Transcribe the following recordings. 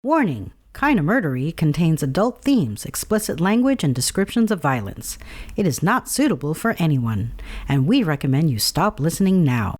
Warning! Kinda Murdery contains adult themes, explicit language, and descriptions of violence. It is not suitable for anyone, and we recommend you stop listening now.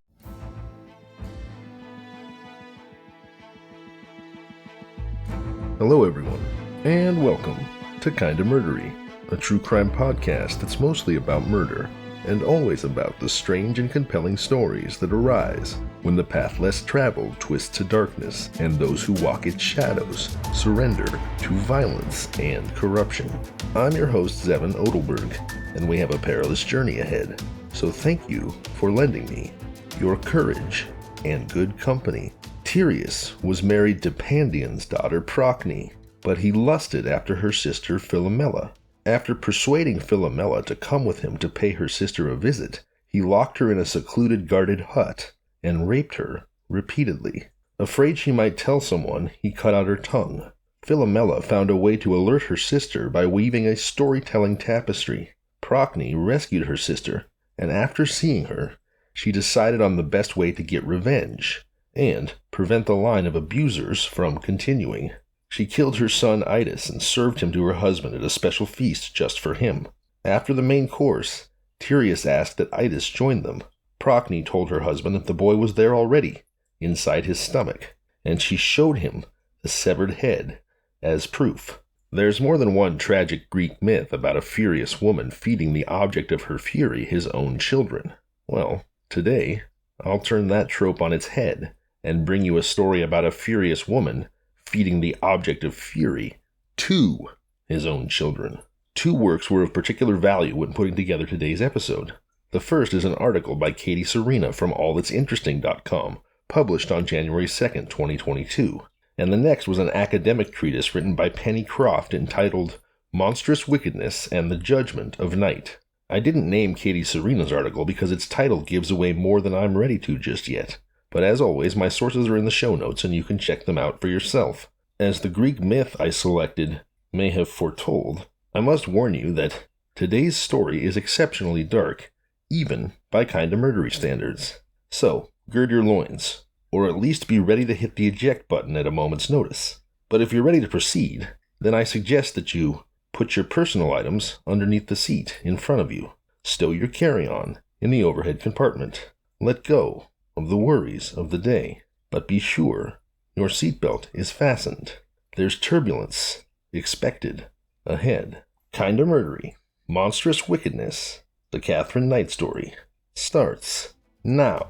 Hello everyone, and welcome to Kinda Murdery, a true crime podcast that's mostly about murder, and always about the strange and compelling stories that arise when the path less traveled twists to darkness, and those who walk its shadows surrender to violence and corruption. I'm your host, Zevon Odelberg, and we have a perilous journey ahead, so thank you for lending me your courage and good company. Tyreus was married to Pandion's daughter Procne, but he lusted after her sister Philomela. After persuading Philomela to come with him to pay her sister a visit, he locked her in a secluded guarded hut and raped her repeatedly. Afraid she might tell someone, he cut out her tongue. Philomela found a way to alert her sister by weaving a storytelling tapestry. Procne rescued her sister, and after seeing her, she decided on the best way to get revenge and prevent the line of abusers from continuing. She killed her son Idas and served him to her husband at a special feast just for him. After the main course, Tyreus asked that Idas join them. Procne told her husband that the boy was there already, inside his stomach, and she showed him the severed head as proof. There's more than one tragic Greek myth about a furious woman feeding the object of her fury his own children. Well, today, I'll turn that trope on its head and bring you a story about a furious woman feeding the object of fury to his own children. Two works were of particular value when putting together today's episode. The first is an article by Katie Serena from allthat'sinteresting.com, published on January 2nd, 2022. And the next was an academic treatise written by Penny Croft entitled Monstrous, Wickedness, and the Judgment of Night. I didn't name Katie Serena's article because its title gives away more than I'm ready to just yet. But as always, my sources are in the show notes and you can check them out for yourself. As the Greek myth I selected may have foretold, I must warn you that today's story is exceptionally dark, even by Kinda Murdery standards. So, gird your loins, or at least be ready to hit the eject button at a moment's notice. But if you're ready to proceed, then I suggest that you put your personal items underneath the seat in front of you, stow your carry-on in the overhead compartment, let go of the worries of the day, but be sure your seatbelt is fastened. There's turbulence expected ahead. Kinda Murdery, Monstrous Wickedness, the Katherine Knight story, starts now.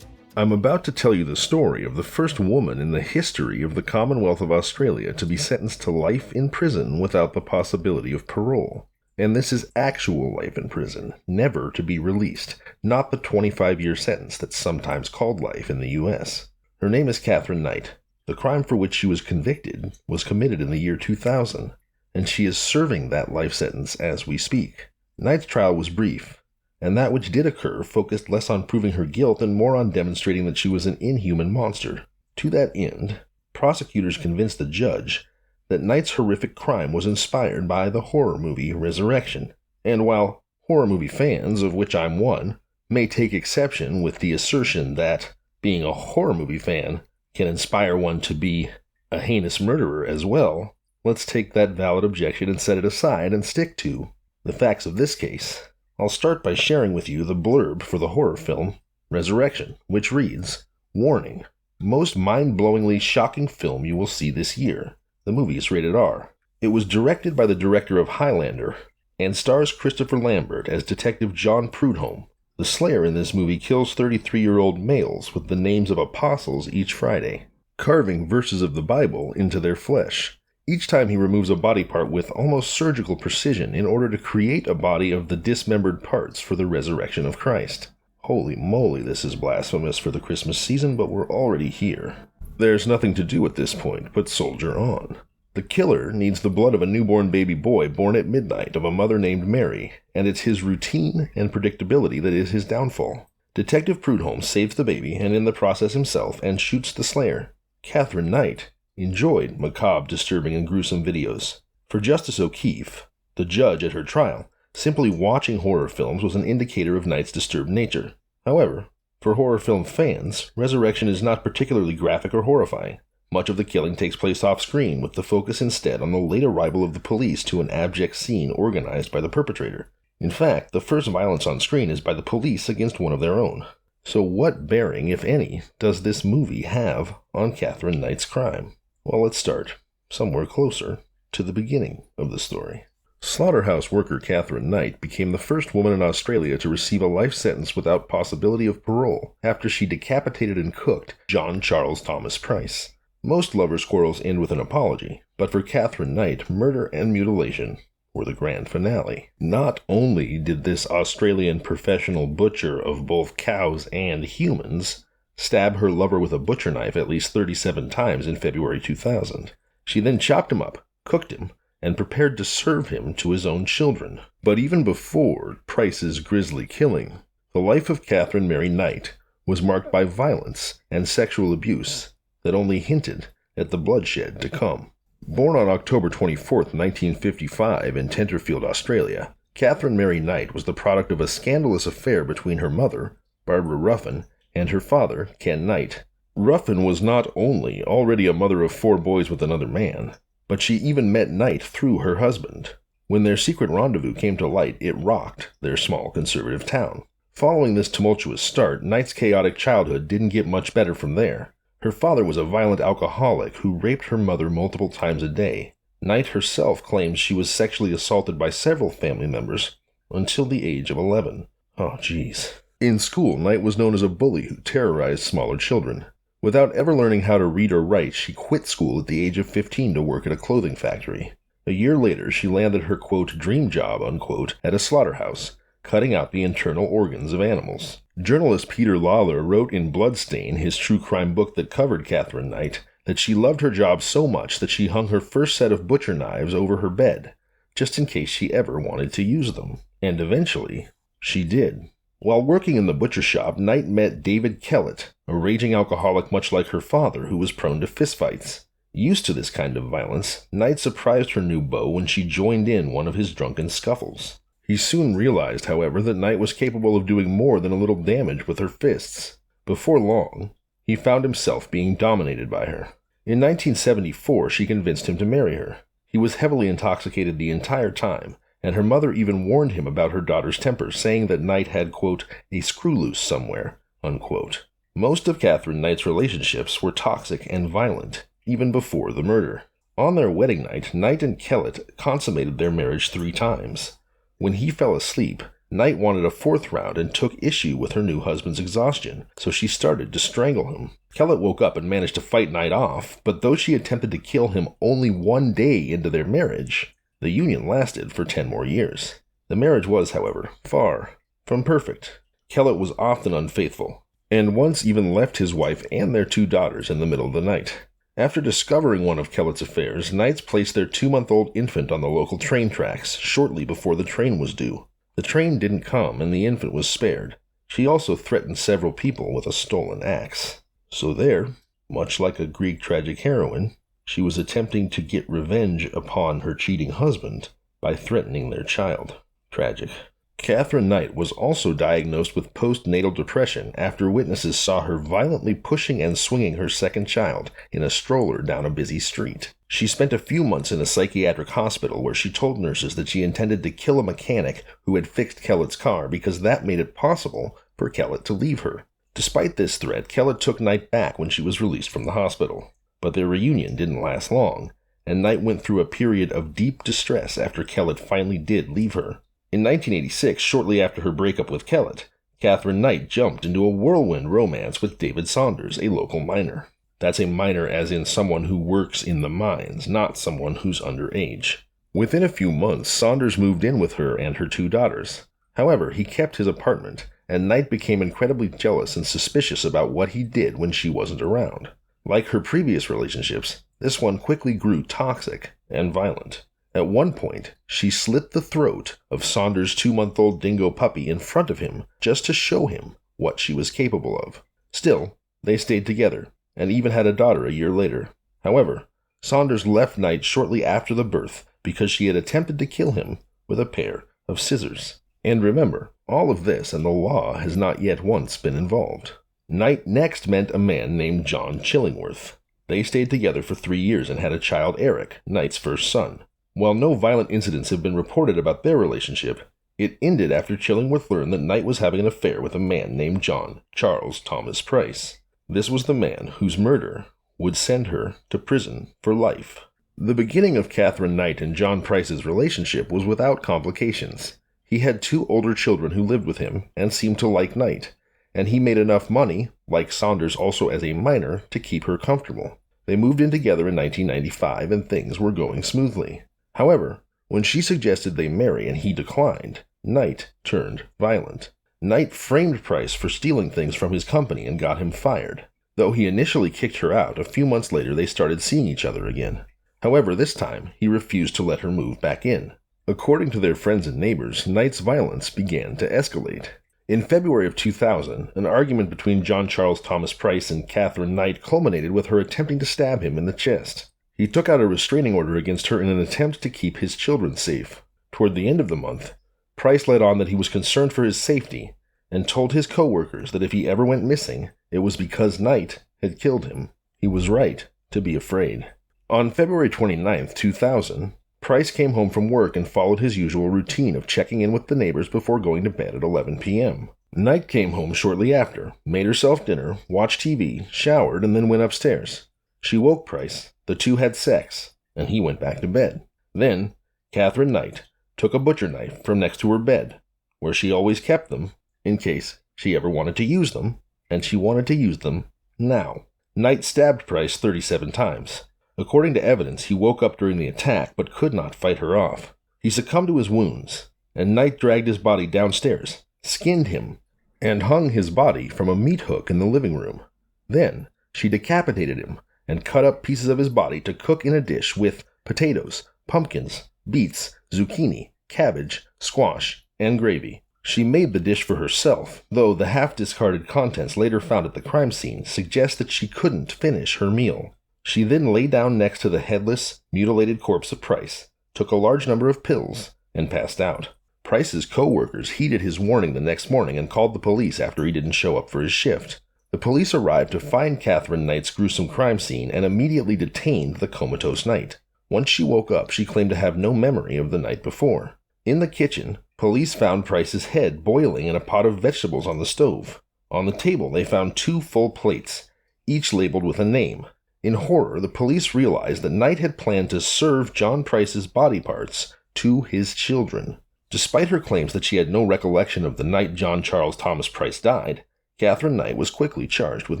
I'm about to tell you the story of the first woman in the history of the Commonwealth of Australia to be sentenced to life in prison without the possibility of parole. And this is actual life in prison, never to be released, not the 25-year sentence that's sometimes called life in the U.S. Her name is Katherine Knight. The crime for which she was convicted was committed in the year 2000, and she is serving that life sentence as we speak. Knight's trial was brief, and that which did occur focused less on proving her guilt and more on demonstrating that she was an inhuman monster. To that end, prosecutors convinced the judge that Knight's horrific crime was inspired by the horror movie Resurrection. And while horror movie fans, of which I'm one, may take exception with the assertion that being a horror movie fan can inspire one to be a heinous murderer as well, let's take that valid objection and set it aside and stick to the facts of this case. I'll start by sharing with you the blurb for the horror film Resurrection, which reads, "Warning, most mind-blowingly shocking film you will see this year. The movie is rated R. It was directed by the director of Highlander and stars Christopher Lambert as Detective John Prudhomme. The Slayer in this movie kills 33-year-old males with the names of apostles each Friday, carving verses of the Bible into their flesh. Each time he removes a body part with almost surgical precision in order to create a body of the dismembered parts for the resurrection of Christ." Holy moly, this is blasphemous for the Christmas season, but we're already here. There's nothing to do at this point but soldier on. The killer needs the blood of a newborn baby boy born at midnight of a mother named Mary, and it's his routine and predictability that is his downfall. Detective Prudhomme saves the baby and in the process himself and shoots the slayer. Katherine Knight enjoyed macabre, disturbing, and gruesome videos. For Justice O'Keefe, the judge at her trial, Simply watching horror films was an indicator of Knight's disturbed nature. However, for horror film fans, Resurrection is not particularly graphic or horrifying. Much of the killing takes place off-screen, with the focus instead on the late arrival of the police to an abject scene organized by the perpetrator. In fact, the first violence on screen is by the police against one of their own. So what bearing, if any, does this movie have on Katherine Knight's crime? Well, let's start somewhere closer to the beginning of the story. Slaughterhouse worker Katherine Knight became the first woman in Australia to receive a life sentence without possibility of parole after she decapitated and cooked John Charles Thomas Price. Most lover quarrels end with an apology, but for Katherine Knight, murder and mutilation were the grand finale. Not only did this Australian professional butcher of both cows and humans stab her lover with a butcher knife at least 37 times in February 2000, she then chopped him up, cooked him, and prepared to serve him to his own children. But even before Price's grisly killing, the life of Katherine Mary Knight was marked by violence and sexual abuse that only hinted at the bloodshed to come. Born on October 24, 1955 in Tenterfield, Australia, Katherine Mary Knight was the product of a scandalous affair between her mother, Barbara Ruffin, and her father, Ken Knight. Ruffin was not only already a mother of 4 boys with another man, but she even met Knight through her husband. When their secret rendezvous came to light, it rocked their small conservative town. Following this tumultuous start, Knight's chaotic childhood didn't get much better from there. Her father was a violent alcoholic who raped her mother multiple times a day. Knight herself claims she was sexually assaulted by several family members until the age of 11. Oh, jeez. In school, Knight was known as a bully who terrorized smaller children. Without ever learning how to read or write, she quit school at the age of 15 to work at a clothing factory. A year later, she landed her, quote, dream job, unquote, at a slaughterhouse, cutting out the internal organs of animals. Journalist Peter Lawler wrote in Bloodstain, his true crime book that covered Katherine Knight, that she loved her job so much that she hung her first set of butcher knives over her bed, just in case she ever wanted to use them. And eventually, she did. While working in the butcher shop, Knight met David Kellett, a raging alcoholic much like her father who was prone to fistfights. Used to this kind of violence, Knight surprised her new beau when she joined in one of his drunken scuffles. He soon realized, however, that Knight was capable of doing more than a little damage with her fists. Before long, he found himself being dominated by her. In 1974, she convinced him to marry her. He was heavily intoxicated the entire time, and her mother even warned him about her daughter's temper, saying that Knight had, quote, a screw loose somewhere, unquote. Most of Katherine Knight's relationships were toxic and violent, even before the murder. On their wedding night, Knight and Kellett consummated their marriage 3 times. When he fell asleep, Knight wanted a 4th round and took issue with her new husband's exhaustion, so she started to strangle him. Kellett woke up and managed to fight Knight off, but though she attempted to kill him only 1 day into their marriage, the union lasted for 10 more years. The marriage was, however, far from perfect. Kellett was often unfaithful, and once even left his wife and their 2 daughters in the middle of the night. After discovering one of Kellett's affairs, Knights placed their 2-month-old infant on the local train tracks shortly before the train was due. The train didn't come and the infant was spared. She also threatened several people with a stolen axe. So there, much like a Greek tragic heroine, she was attempting to get revenge upon her cheating husband by threatening their child. Tragic. Katherine Knight was also diagnosed with postnatal depression after witnesses saw her violently pushing and swinging her second child in a stroller down a busy street. She spent a few months in a psychiatric hospital where she told nurses that she intended to kill a mechanic who had fixed Kellett's car because that made it possible for Kellett to leave her. Despite this threat, Kellett took Knight back when she was released from the hospital. But their reunion didn't last long, and Knight went through a period of deep distress after Kellett finally did leave her. In 1986, shortly after her breakup with Kellett, Katherine Knight jumped into a whirlwind romance with David Saunders, a local miner. That's a miner as in someone who works in the mines, not someone who's underage. Within a few months, Saunders moved in with her and her 2 daughters. However, he kept his apartment, and Knight became incredibly jealous and suspicious about what he did when she wasn't around. Like her previous relationships, this one quickly grew toxic and violent. At one point, she slit the throat of Saunders' 2-month-old dingo puppy in front of him just to show him what she was capable of. Still, they stayed together, and even had a daughter a year later. However, Saunders left Knight shortly after the birth because she had attempted to kill him with a pair of scissors. And remember, all of this and the law has not yet once been involved. Knight next met a man named John Chillingworth. They stayed together for 3 years and had a child, Eric, Knight's first son. While no violent incidents have been reported about their relationship, it ended after Chillingworth learned that Knight was having an affair with a man named John Charles Thomas Price. This was the man whose murder would send her to prison for life. The beginning of Katherine Knight and John Price's relationship was without complications. He had 2 older children who lived with him and seemed to like Knight, and he made enough money, like Saunders also as a minor, to keep her comfortable. They moved in together in 1995 and things were going smoothly. However, when she suggested they marry and he declined, Knight turned violent. Knight framed Price for stealing things from his company and got him fired. Though he initially kicked her out, a few months later they started seeing each other again. However, this time he refused to let her move back in. According to their friends and neighbors, Knight's violence began to escalate. In February of 2000, an argument between John Charles Thomas Price and Katherine Knight culminated with her attempting to stab him in the chest. He took out a restraining order against her in an attempt to keep his children safe. Toward the end of the month, Price let on that he was concerned for his safety and told his co-workers that if he ever went missing, it was because Knight had killed him. He was right to be afraid. On February 29, 2000, Price came home from work and followed his usual routine of checking in with the neighbors before going to bed at 11 p.m. Knight came home shortly after, made herself dinner, watched TV, showered, and then went upstairs. She woke Price, the 2 had sex, and he went back to bed. Then, Katherine Knight took a butcher knife from next to her bed, where she always kept them, in case she ever wanted to use them, and she wanted to use them now. Knight stabbed Price 37 times. According to evidence, he woke up during the attack but could not fight her off. He succumbed to his wounds, and Knight dragged his body downstairs, skinned him, and hung his body from a meat hook in the living room. Then, she decapitated him and cut up pieces of his body to cook in a dish with potatoes, pumpkins, beets, zucchini, cabbage, squash, and gravy. She made the dish for herself, though the half-discarded contents later found at the crime scene suggest that she couldn't finish her meal. She then lay down next to the headless, mutilated corpse of Price, took a large number of pills, and passed out. Price's co-workers heeded his warning the next morning and called the police after he didn't show up for his shift. The police arrived to find Katherine Knight's gruesome crime scene and immediately detained the comatose Knight. Once she woke up, she claimed to have no memory of the night before. In the kitchen, police found Price's head boiling in a pot of vegetables on the stove. On the table, they found 2 full plates, each labeled with a name. In horror, the police realized that Knight had planned to serve John Price's body parts to his children. Despite her claims that she had no recollection of the night John Charles Thomas Price died, Katherine Knight was quickly charged with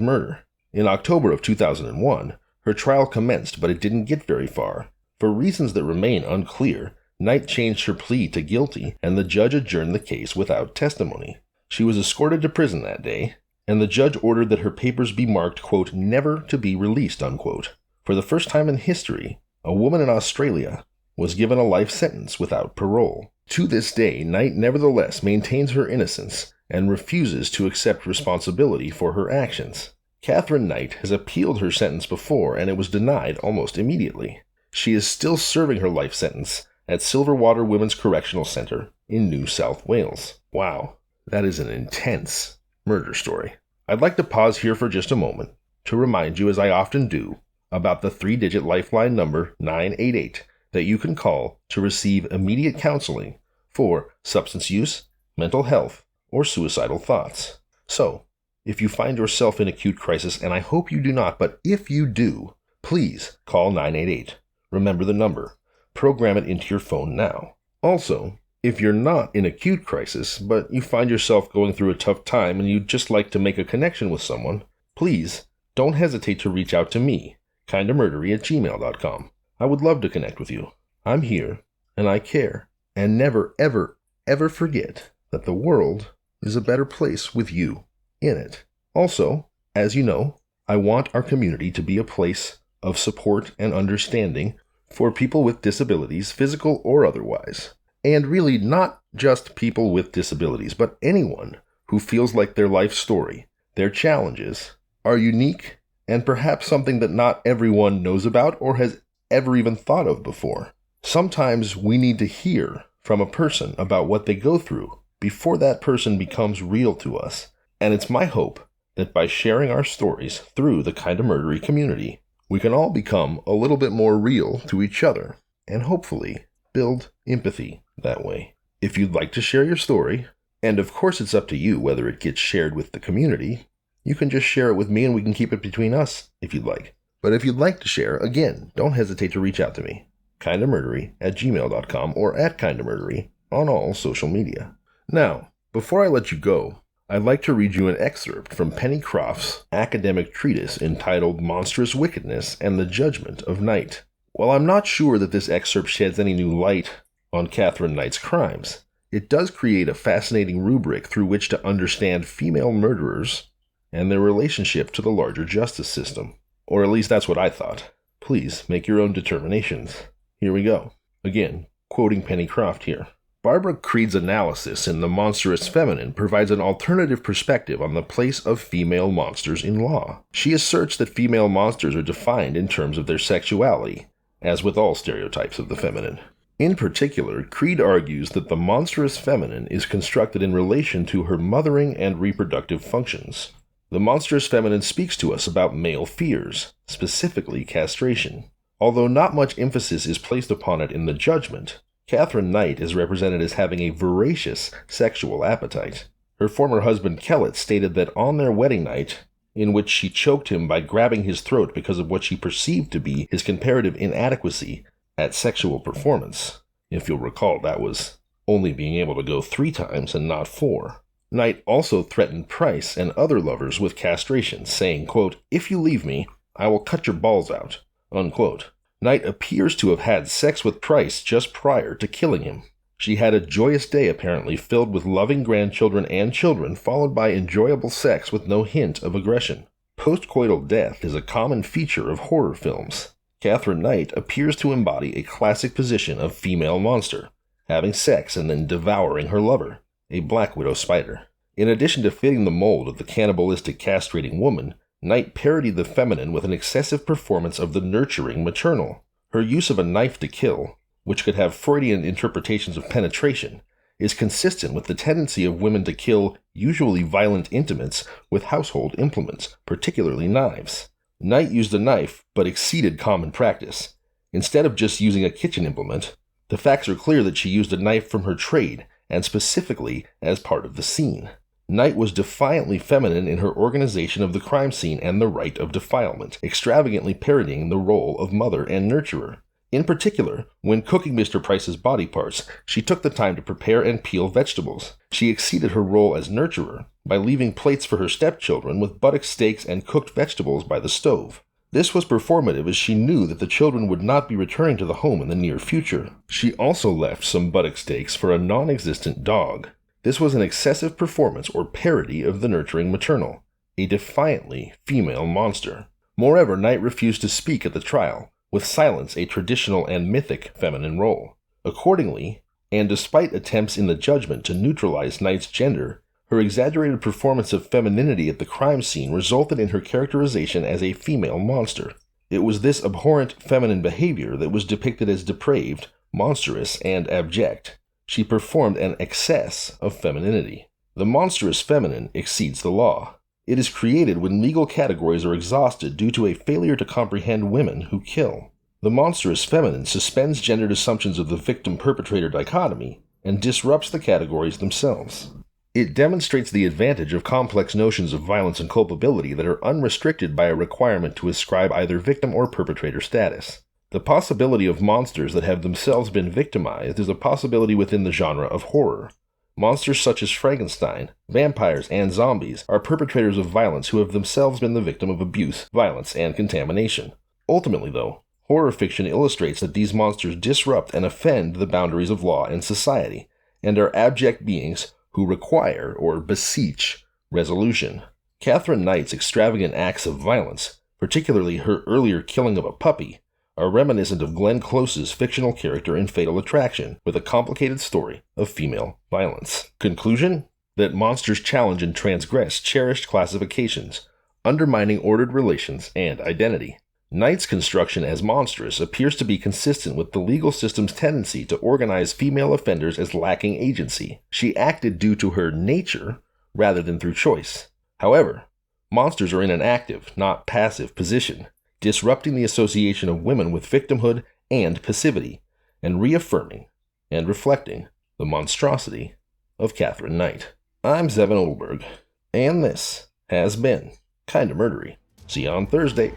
murder. In October of 2001, her trial commenced, but it didn't get very far. For reasons that remain unclear, Knight changed her plea to guilty, and the judge adjourned the case without testimony. She was escorted to prison that day, and the judge ordered that her papers be marked, quote, never to be released, unquote. For the first time in history, a woman in Australia was given a life sentence without parole. To this day, Knight nevertheless maintains her innocence and refuses to accept responsibility for her actions. Katherine Knight has appealed her sentence before, and it was denied almost immediately. She is still serving her life sentence at Silverwater Women's Correctional Center in New South Wales. Wow, that is an intense murder story. I'd like to pause here for just a moment to remind you, as I often do, about the 3-digit lifeline number 988 that you can call to receive immediate counseling for substance use, mental health, or suicidal thoughts. So, if you find yourself in acute crisis, and I hope you do not, but if you do, please call 988. Remember the number. Program it into your phone now. Also, if you're not in acute crisis, but you find yourself going through a tough time and you'd just like to make a connection with someone, please don't hesitate to reach out to me, kindamurdery@gmail.com. I would love to connect with you. I'm here, and I care. And never, ever, ever forget that the world is a better place with you in it. Also, as you know, I want our community to be a place of support and understanding for people with disabilities, physical or otherwise. And really not just people with disabilities, but anyone who feels like their life story, their challenges, are unique and perhaps something that not everyone knows about or has ever even thought of before. Sometimes we need to hear from a person about what they go through before that person becomes real to us. And it's my hope that by sharing our stories through the Kinda Murdery community, we can all become a little bit more real to each other, and hopefully build empathy that way. If you'd like to share your story, and of course it's up to you whether it gets shared with the community, you can just share it with me and we can keep it between us if you'd like. But if you'd like to share, again, don't hesitate to reach out to me. kindamurdery@gmail.com or @kindamurdery on all social media. Now, before I let you go, I'd like to read you an excerpt from Penny Croft's academic treatise entitled Monstrous Wickedness and the Judgment of Knight. While I'm not sure that this excerpt sheds any new light on Katherine Knight's crimes, it does create a fascinating rubric through which to understand female murderers and their relationship to the larger justice system. Or at least that's what I thought. Please make your own determinations. Here we go. Again, quoting Penny Croft here. Barbara Creed's analysis in The Monstrous Feminine provides an alternative perspective on the place of female monsters in law. She asserts that female monsters are defined in terms of their sexuality, as with all stereotypes of the feminine. In particular, Creed argues that the monstrous feminine is constructed in relation to her mothering and reproductive functions. The monstrous feminine speaks to us about male fears, specifically castration. Although not much emphasis is placed upon it in the judgment, Katherine Knight is represented as having a voracious sexual appetite. Her former husband Kellett stated that on their wedding night, in which she choked him by grabbing his throat because of what she perceived to be his comparative inadequacy at sexual performance, if you'll recall that was only being able to go 3 times and not 4. Knight also threatened Price and other lovers with castration, saying, quote, "If you leave me, I will cut your balls out," unquote. Knight appears to have had sex with Price just prior to killing him. She had a joyous day apparently filled with loving grandchildren and children, followed by enjoyable sex with no hint of aggression. Postcoital death is a common feature of horror films. Katherine Knight appears to embody a classic position of female monster, having sex and then devouring her lover, a black widow spider. In addition to fitting the mold of the cannibalistic castrating woman, Knight parodied the feminine with an excessive performance of the nurturing maternal. Her use of a knife to kill, which could have Freudian interpretations of penetration, is consistent with the tendency of women to kill usually violent intimates with household implements, particularly knives. Knight used a knife, but exceeded common practice. Instead of just using a kitchen implement, the facts are clear that she used a knife from her trade, and specifically as part of the scene. Knight was defiantly feminine in her organization of the crime scene and the rite of defilement, extravagantly parodying the role of mother and nurturer. In particular, when cooking Mr. Price's body parts, she took the time to prepare and peel vegetables. She exceeded her role as nurturer by leaving plates for her stepchildren with buttock steaks and cooked vegetables by the stove. This was performative as she knew that the children would not be returning to the home in the near future. She also left some buttock steaks for a non-existent dog. This was an excessive performance or parody of the nurturing maternal, a defiantly female monster. Moreover, Knight refused to speak at the trial, with silence a traditional and mythic feminine role. Accordingly, and despite attempts in the judgment to neutralize Knight's gender, her exaggerated performance of femininity at the crime scene resulted in her characterization as a female monster. It was this abhorrent feminine behavior that was depicted as depraved, monstrous, and abject. She performed an excess of femininity. The monstrous feminine exceeds the law. It is created when legal categories are exhausted due to a failure to comprehend women who kill. The monstrous feminine suspends gendered assumptions of the victim-perpetrator dichotomy and disrupts the categories themselves. It demonstrates the advantage of complex notions of violence and culpability that are unrestricted by a requirement to ascribe either victim or perpetrator status. The possibility of monsters that have themselves been victimized is a possibility within the genre of horror. Monsters such as Frankenstein, vampires, and zombies are perpetrators of violence who have themselves been the victim of abuse, violence, and contamination. Ultimately, though, horror fiction illustrates that these monsters disrupt and offend the boundaries of law and society, and are abject beings who require or beseech resolution. Katherine Knight's extravagant acts of violence, particularly her earlier killing of a puppy, are reminiscent of Glenn Close's fictional character in Fatal Attraction, with a complicated story of female violence. Conclusion? That monsters challenge and transgress cherished classifications, undermining ordered relations and identity. Knight's construction as Monstrous appears to be consistent with the legal system's tendency to organize female offenders as lacking agency. She acted due to her nature rather than through choice. However, monsters are in an active, not passive position, disrupting the association of women with victimhood and passivity, and reaffirming and reflecting the monstrosity of Katherine Knight. I'm Zevon Odelberg, and this has been Kinda Murdery. See you on Thursday.